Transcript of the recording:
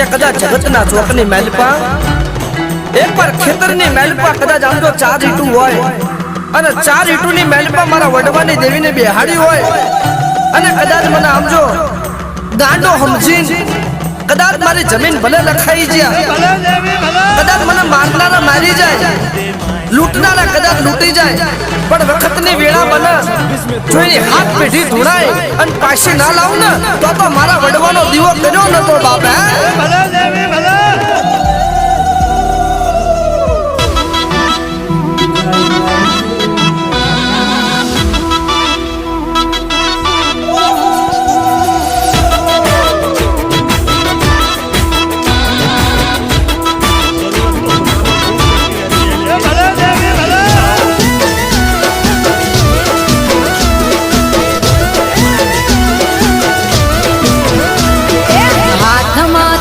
કે કદાચ જગતના ચોકની મેલપા એક પર ખેતરની મેલપા કદાચ આમ તો 4 ઈટું હોય અને 4 ઈટુની મેલપા મારા વડવાની દેવીને બેહાડી હોય અને કદાચ મને આમ જો ગાંડો સમજીને કદાચ મારી જમીન ભલે લખાઈ જાય, કદાચ મને મારનારા મારી જાય, લૂંટનારા કદાચ લૂંટી જાય, પણ વખતની વેળા બને જોઈને હાથ પેઢી ધોણાય અને પાછી ના લાવ ને તો મારા વડવાનો દીવો કર્યો નતો બાપા.